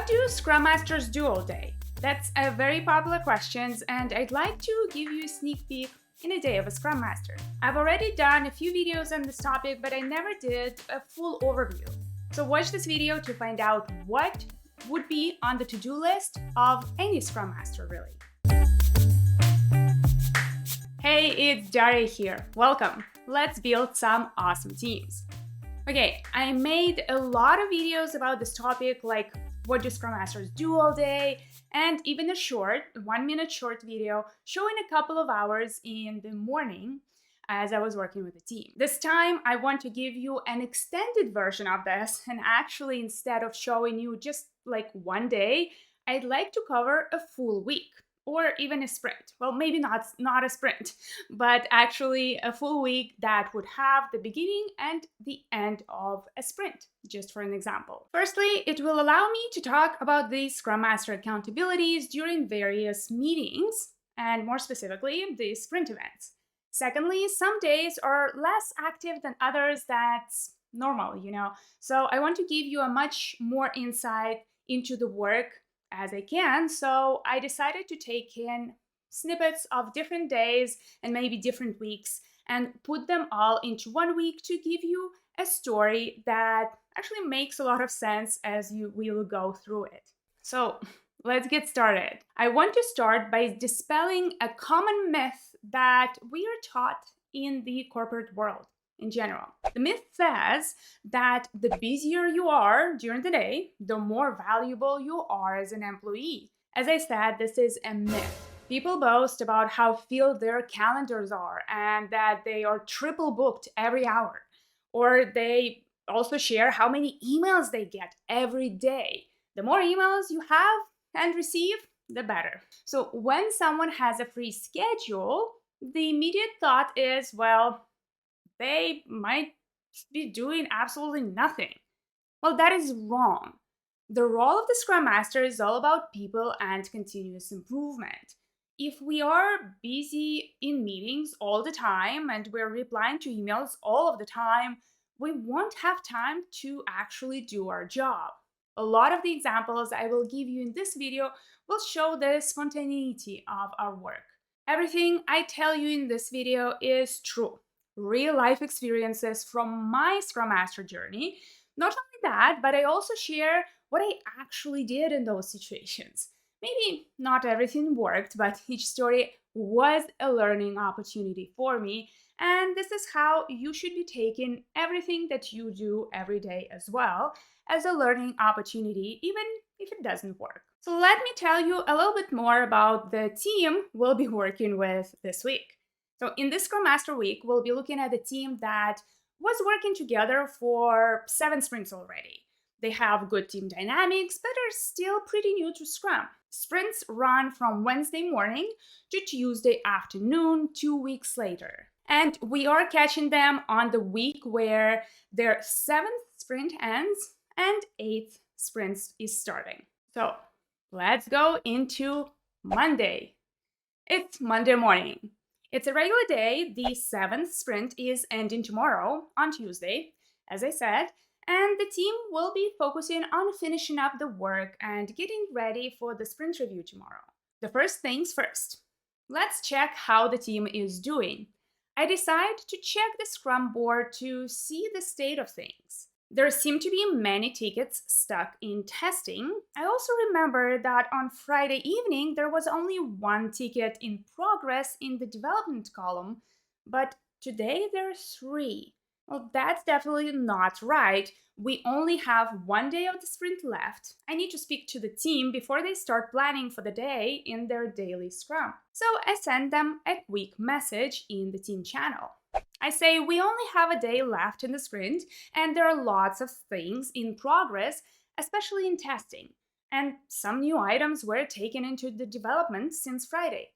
What do Scrum Masters do all day? That's a very popular question, and I'd like to give you a sneak peek in a day of a Scrum Master. I've already done a few videos on this topic, but I never did a full overview. So watch this video to find out what would be on the to-do list of any Scrum Master, really. Hey, it's Daria here. Welcome. Let's build some awesome teams. Okay, I made a lot of videos about this topic, like what do Scrum Masters do all day, and even a short, 1-minute short video showing a couple of hours in the morning as I was working with the team. This time, I want to give you an extended version of this, and actually, instead of showing you just like one day, I'd like to cover a full week. Or even a sprint. Well, maybe not a sprint, but actually a full week that would have the beginning and the end of a sprint, just for an example. Firstly, it will allow me to talk about the Scrum Master accountabilities during various meetings, and more specifically, the sprint events. Secondly, some days are less active than others. That's normal, So I want to give you a much more insight into the work as I can, so I decided to take in snippets of different days and maybe different weeks and put them all into 1 week to give you a story that actually makes a lot of sense as we will go through it. So let's get started. I want to start by dispelling a common myth that we are taught in the corporate world in general. The myth says that the busier you are during the day, the more valuable you are as an employee. As I said, this is a myth. People boast about how filled their calendars are and that they are triple booked every hour. Or they also share how many emails they get every day. The more emails you have and receive, the better. So when someone has a free schedule, the immediate thought is, well, they might be doing absolutely nothing. Well, that is wrong. The role of the Scrum Master is all about people and continuous improvement. If we are busy in meetings all the time and we're replying to emails all of the time, we won't have time to actually do our job. A lot of the examples I will give you in this video will show the spontaneity of our work. Everything I tell you in this video is true. Real-life experiences from my Scrum Master journey. Not only that, but I also share what I actually did in those situations. Maybe not everything worked, but each story was a learning opportunity for me, and this is how you should be taking everything that you do every day as well, as a learning opportunity, even if it doesn't work. So let me tell you a little bit more about the team we'll be working with this week. So in this Scrum Master week, we'll be looking at a team that was working together for 7 sprints already. They have good team dynamics, but are still pretty new to Scrum. Sprints run from Wednesday morning to Tuesday afternoon, 2 weeks later. And we are catching them on the week where their 7th sprint ends and 8th sprint is starting. So let's go into Monday. It's Monday morning. It's a regular day. The 7th sprint is ending tomorrow on Tuesday, as I said, and the team will be focusing on finishing up the work and getting ready for the sprint review tomorrow. The first things first. Let's check how the team is doing. I decide to check the Scrum board to see the state of things. There seem to be many tickets stuck in testing. I also remember that on Friday evening, there was only 1 ticket in progress in the development column, but today there are 3. Well, that's definitely not right. We only have 1 day of the sprint left. I need to speak to the team before they start planning for the day in their daily Scrum. So I send them a quick message in the team channel. I say we only have a day left in the sprint, and there are lots of things in progress, especially in testing. And some new items were taken into the development since Friday.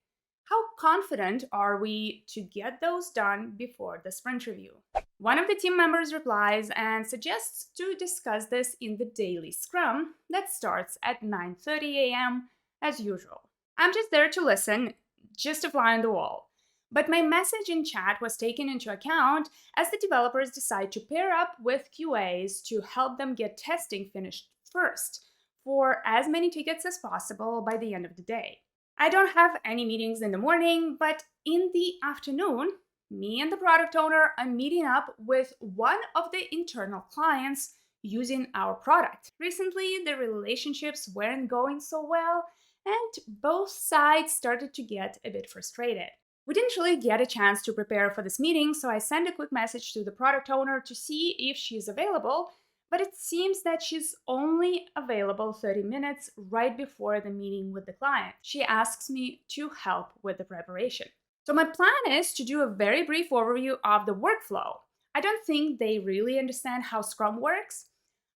How confident are we to get those done before the sprint review? One of the team members replies and suggests to discuss this in the daily Scrum that starts at 9:30 a.m. as usual. I'm just there to listen, just a fly on the wall. But my message in chat was taken into account as the developers decide to pair up with QAs to help them get testing finished first, for as many tickets as possible by the end of the day. I don't have any meetings in the morning, but in the afternoon, me and the product owner are meeting up with one of the internal clients using our product. Recently, the relationships weren't going so well, and both sides started to get a bit frustrated. We didn't really get a chance to prepare for this meeting, so I sent a quick message to the product owner to see if she's available, but it seems that she's only available 30 minutes right before the meeting with the client. She asks me to help with the preparation. So my plan is to do a very brief overview of the workflow. I don't think they really understand how Scrum works.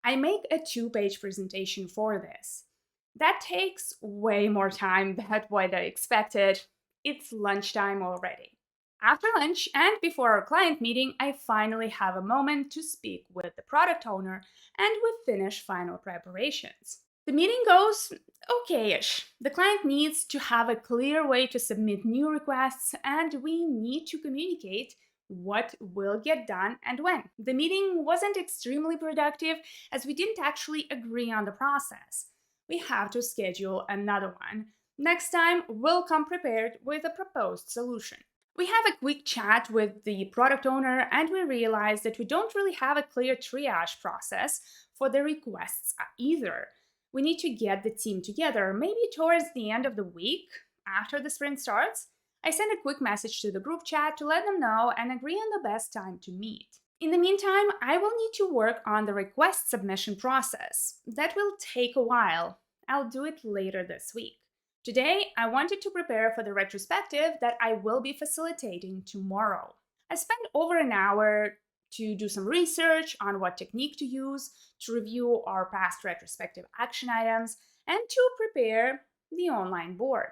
I make a 2-page presentation for this. That takes way more time than what I expected. It's lunchtime already. After lunch and before our client meeting, I finally have a moment to speak with the product owner and we finish final preparations. The meeting goes okay-ish. The client needs to have a clear way to submit new requests and we need to communicate what will get done and when. The meeting wasn't extremely productive as we didn't actually agree on the process. We have to schedule another one. Next time, we'll come prepared with a proposed solution. We have a quick chat with the product owner and we realize that we don't really have a clear triage process for the requests either. We need to get the team together, maybe towards the end of the week, after the sprint starts. I send a quick message to the group chat to let them know and agree on the best time to meet. In the meantime, I will need to work on the request submission process. That will take a while. I'll do it later this week. Today, I wanted to prepare for the retrospective that I will be facilitating tomorrow. I spent over an hour to do some research on what technique to use, to review our past retrospective action items, and to prepare the online board.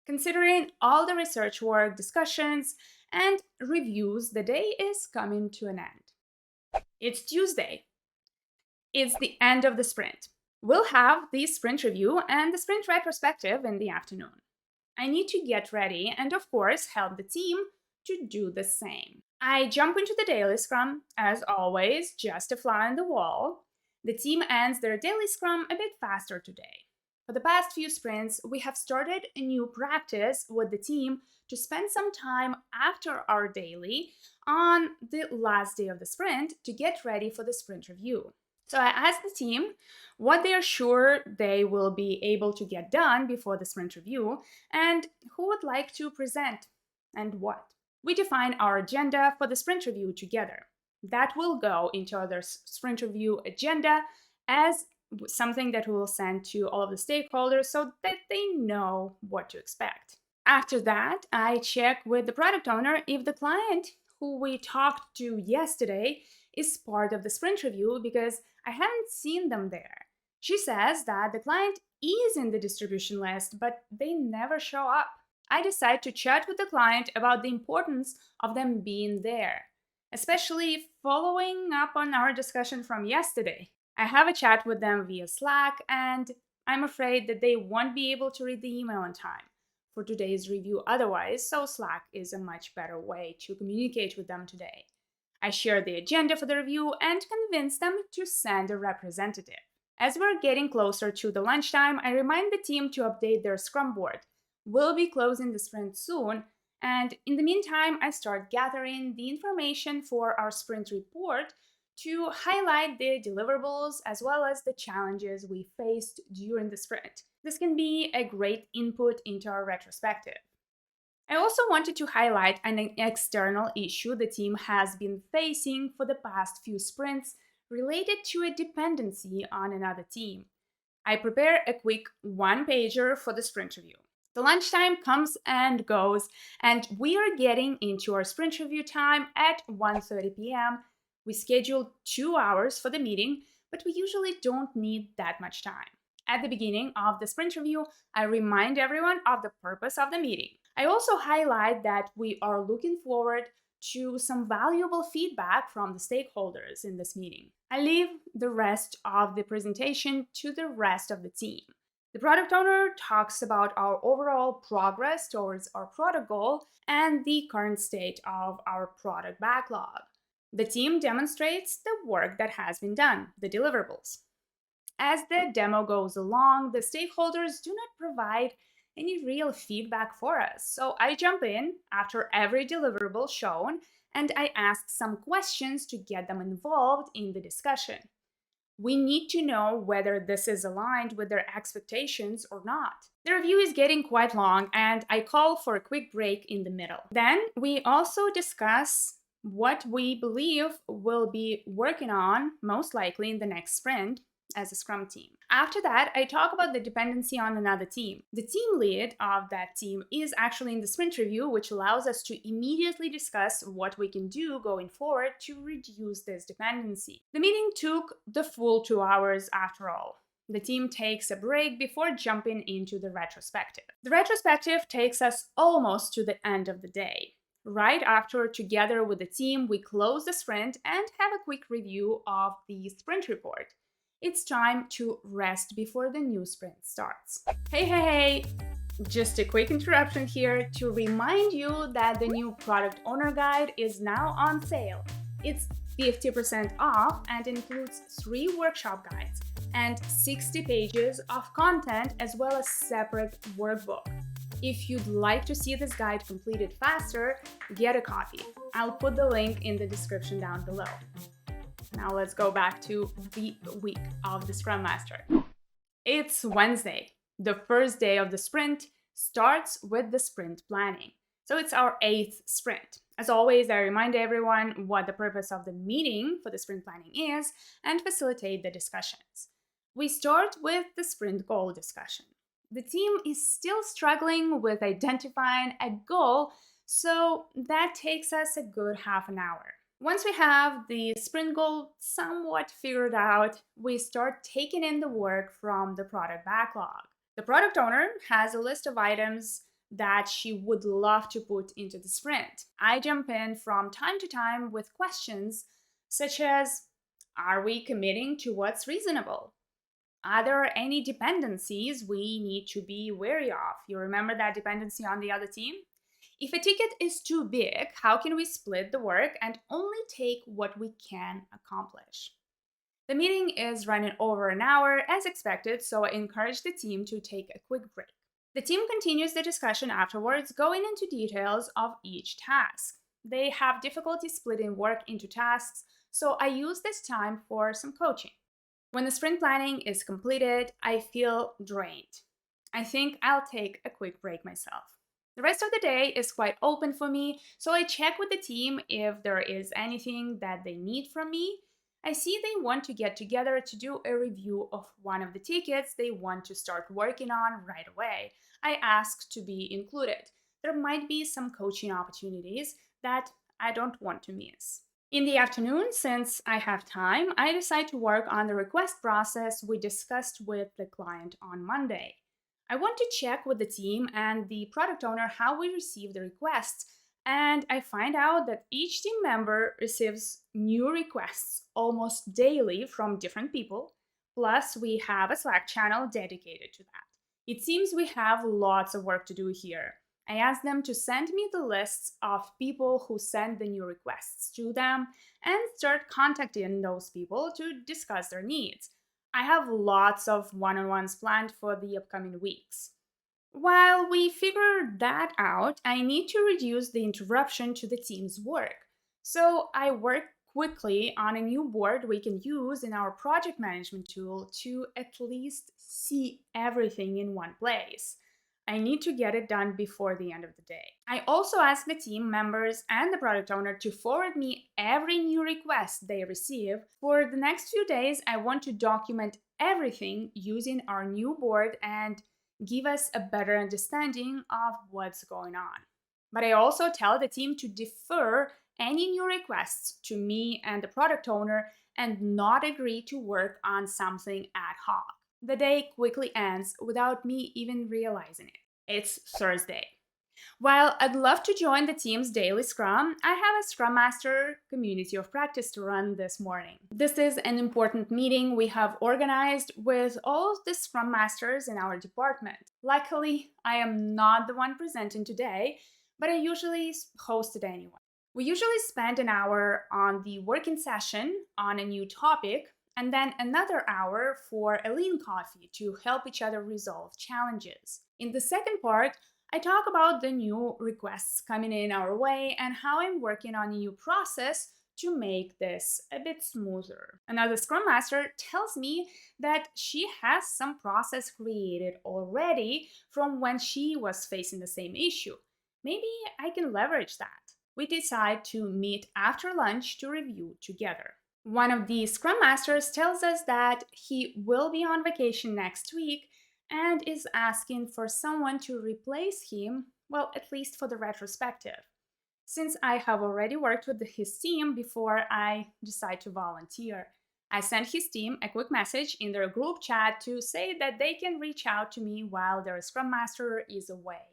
Considering all the research work, discussions, and reviews, the day is coming to an end. It's Tuesday. It's the end of the sprint. We'll have the sprint review and the sprint retrospective in the afternoon. I need to get ready and, of course, help the team to do the same. I jump into the daily scrum, as always, just a fly on the wall. The team ends their daily scrum a bit faster today. For the past few sprints, we have started a new practice with the team to spend some time after our daily on the last day of the sprint to get ready for the sprint review. So I asked the team what they are sure they will be able to get done before the sprint review and who would like to present and what. We define our agenda for the sprint review together. That will go into our sprint review agenda as something that we will send to all of the stakeholders so that they know what to expect. After that, I check with the product owner if the client who we talked to yesterday is part of the sprint review because I haven't seen them there. She says that the client is in the distribution list, but they never show up. I decide to chat with the client about the importance of them being there, especially following up on our discussion from yesterday. I have a chat with them via Slack, and I'm afraid that they won't be able to read the email in time for today's review otherwise, so Slack is a much better way to communicate with them today. I share the agenda for the review and convince them to send a representative. As we're getting closer to the lunchtime, I remind the team to update their Scrum board. We'll be closing the sprint soon, and in the meantime, I start gathering the information for our sprint report to highlight the deliverables as well as the challenges we faced during the sprint. This can be a great input into our retrospective. I also wanted to highlight an external issue the team has been facing for the past few sprints related to a dependency on another team. I prepare a quick one-pager for the sprint review. The lunchtime comes and goes, and we are getting into our sprint review time at 1:30 p.m. We scheduled 2 hours for the meeting, but we usually don't need that much time. At the beginning of the sprint review, I remind everyone of the purpose of the meeting. I also highlight that we are looking forward to some valuable feedback from the stakeholders in this meeting. I leave the rest of the presentation to the rest of the team. The product owner talks about our overall progress towards our product goal and the current state of our product backlog. The team demonstrates the work that has been done, the deliverables. As the demo goes along, the stakeholders do not provide any real feedback for us. So I jump in after every deliverable shown and I ask some questions to get them involved in the discussion. We need to know whether this is aligned with their expectations or not. The review is getting quite long, and I call for a quick break in the middle. Then we also discuss what we believe we'll be working on, most likely in the next sprint, as a Scrum team. After that, I talk about the dependency on another team. The team lead of that team is actually in the sprint review, which allows us to immediately discuss what we can do going forward to reduce this dependency. The meeting took the full 2 hours after all. The team takes a break before jumping into the retrospective. The retrospective takes us almost to the end of the day. Right after, together with the team, we close the sprint and have a quick review of the sprint report. It's time to rest before the new sprint starts. Hey! Just a quick interruption here to remind you that the new product owner guide is now on sale. It's 50% off and includes 3 workshop guides and 60 pages of content as well as separate workbook. If you'd like to see this guide completed faster, get a copy. I'll put the link in the description down below. Now let's go back to the week of the Scrum Master. It's Wednesday. The first day of the sprint starts with the sprint planning. So it's our 8th sprint. As always, I remind everyone what the purpose of the meeting for the sprint planning is and facilitate the discussions. We start with the sprint goal discussion. The team is still struggling with identifying a goal, so that takes us a good half an hour. Once we have the sprint goal somewhat figured out, we start taking in the work from the product backlog. The product owner has a list of items that she would love to put into the sprint. I jump in from time to time with questions such as, are we committing to what's reasonable? Are there any dependencies we need to be wary of? You remember that dependency on the other team? If a ticket is too big, how can we split the work and only take what we can accomplish? The meeting is running over an hour as expected, so I encourage the team to take a quick break. The team continues the discussion afterwards, going into details of each task. They have difficulty splitting work into tasks, so I use this time for some coaching. When the sprint planning is completed, I feel drained. I think I'll take a quick break myself. The rest of the day is quite open for me, so I check with the team if there is anything that they need from me. I see they want to get together to do a review of one of the tickets they want to start working on right away. I ask to be included. There might be some coaching opportunities that I don't want to miss. In the afternoon, since I have time, I decide to work on the request process we discussed with the client on Monday. I want to check with the team and the product owner how we receive the requests, and I find out that each team member receives new requests almost daily from different people, plus we have a Slack channel dedicated to that. It seems we have lots of work to do here. I ask them to send me the lists of people who send the new requests to them and start contacting those people to discuss their needs. I have lots of one-on-ones planned for the upcoming weeks. While we figure that out, I need to reduce the interruption to the team's work. So I work quickly on a new board we can use in our project management tool to at least see everything in one place. I need to get it done before the end of the day. I also ask the team members and the product owner to forward me every new request they receive. For the next few days, I want to document everything using our new board and give us a better understanding of what's going on. But I also tell the team to defer any new requests to me and the product owner and not agree to work on something ad hoc. The day quickly ends without me even realizing it. It's Thursday. While I'd love to join the team's daily Scrum, I have a Scrum Master community of practice to run this morning. This is an important meeting we have organized with all of the Scrum Masters in our department. Luckily, I am not the one presenting today, but I usually host it anyway. We usually spend an hour on the working session on a new topic, and then another hour for a lean coffee to help each other resolve challenges. In the second part, I talk about the new requests coming in our way and how I'm working on a new process to make this a bit smoother. Another Scrum Master tells me that she has some process created already from when she was facing the same issue. Maybe I can leverage that. We decide to meet after lunch to review together. One of the Scrum Masters tells us that he will be on vacation next week and is asking for someone to replace him, well, at least for the retrospective, since I have already worked with his team before I decide to volunteer. I sent his team a quick message in their group chat to say that they can reach out to me while their Scrum Master is away.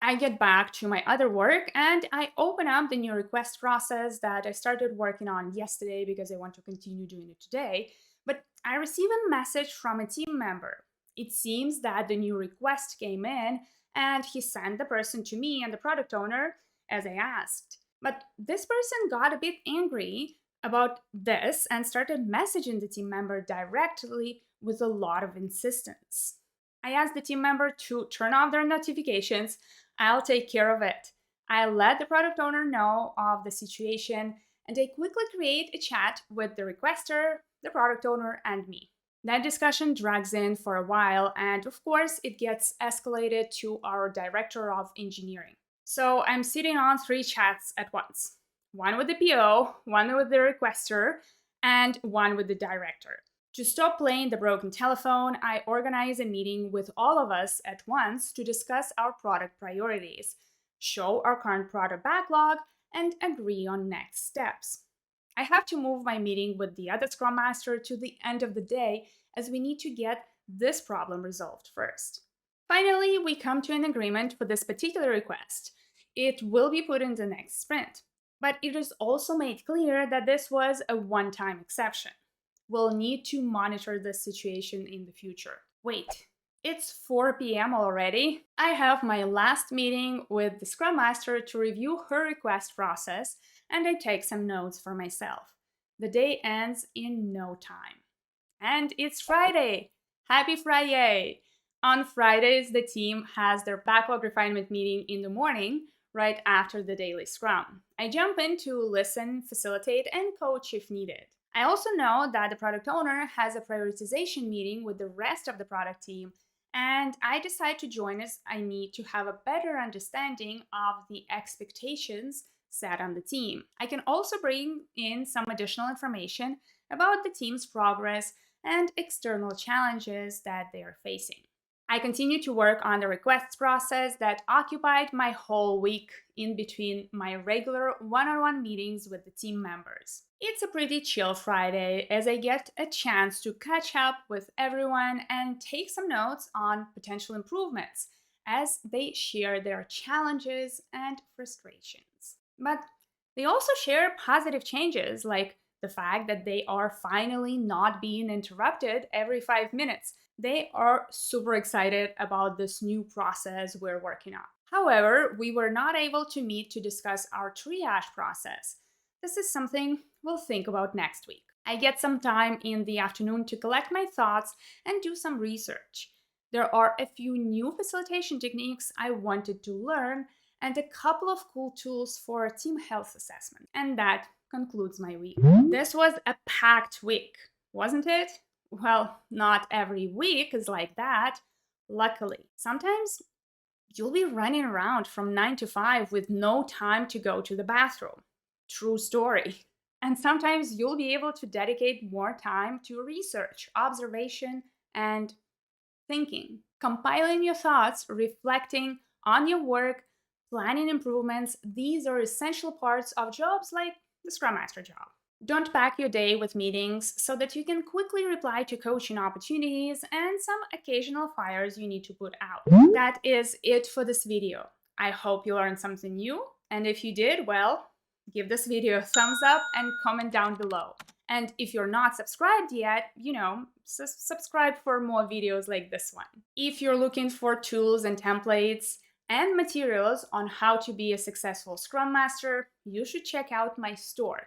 I get back to my other work and I open up the new request process that I started working on yesterday because I want to continue doing it today. But I receive a message from a team member. It seems that the new request came in and he sent the person to me and the product owner as I asked. But this person got a bit angry about this and started messaging the team member directly with a lot of insistence. I asked the team member to turn off their notifications. I'll take care of it. I let the product owner know of the situation and I quickly create a chat with the requester, the product owner, and me. That discussion drags in for a while, and of course, it gets escalated to our director of engineering. So I'm sitting on 3 chats at once, one with the PO, one with the requester, and one with the director. To stop playing the broken telephone, I organize a meeting with all of us at once to discuss our product priorities, show our current product backlog, and agree on next steps. I have to move my meeting with the other Scrum Master to the end of the day as we need to get this problem resolved first. Finally, we come to an agreement for this particular request. It will be put in the next sprint, but it is also made clear that this was a one-time exception. We'll need to monitor this situation in the future. Wait, it's 4 p.m. already? I have my last meeting with the Scrum Master to review her request process, and I take some notes for myself. The day ends in no time. And it's Friday! Happy Friday! On Fridays, the team has their backlog refinement meeting in the morning, right after the daily Scrum. I jump in to listen, facilitate, and coach if needed. I also know that the product owner has a prioritization meeting with the rest of the product team, and I decide to join as I need to have a better understanding of the expectations set on the team. I can also bring in some additional information about the team's progress and external challenges that they are facing. I continue to work on the requests process that occupied my whole week in between my regular one-on-one meetings with the team members. It's a pretty chill Friday as I get a chance to catch up with everyone and take some notes on potential improvements as they share their challenges and frustrations. But they also share positive changes like the fact that they are finally not being interrupted every 5 minutes. They are super excited about this new process we're working on. However, we were not able to meet to discuss our triage process. This is something we'll think about next week. I get some time in the afternoon to collect my thoughts and do some research. There are a few new facilitation techniques I wanted to learn and a couple of cool tools for team health assessment. And that concludes my week. This was a packed week, wasn't it? Well, not every week is like that, luckily. Sometimes you'll be running around from 9 to 5 with no time to go to the bathroom. True story. And sometimes you'll be able to dedicate more time to research, observation, and thinking. Compiling your thoughts, reflecting on your work, planning improvements, these are essential parts of jobs like the Scrum Master job. Don't pack your day with meetings so that you can quickly reply to coaching opportunities and some occasional fires you need to put out. That is it for this video. I hope you learned something new, and if you did, well, give this video a thumbs up and comment down below. And if you're not subscribed yet, subscribe for more videos like this one. If you're looking for tools and templates and materials on how to be a successful Scrum Master, you should check out my store,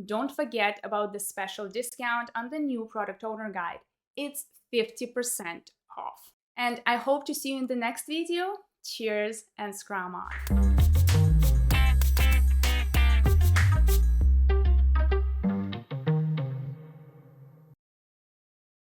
don't forget about the special discount on the new product owner guide. It's 50% off. And I hope to see you in the next video. Cheers and Scrum on!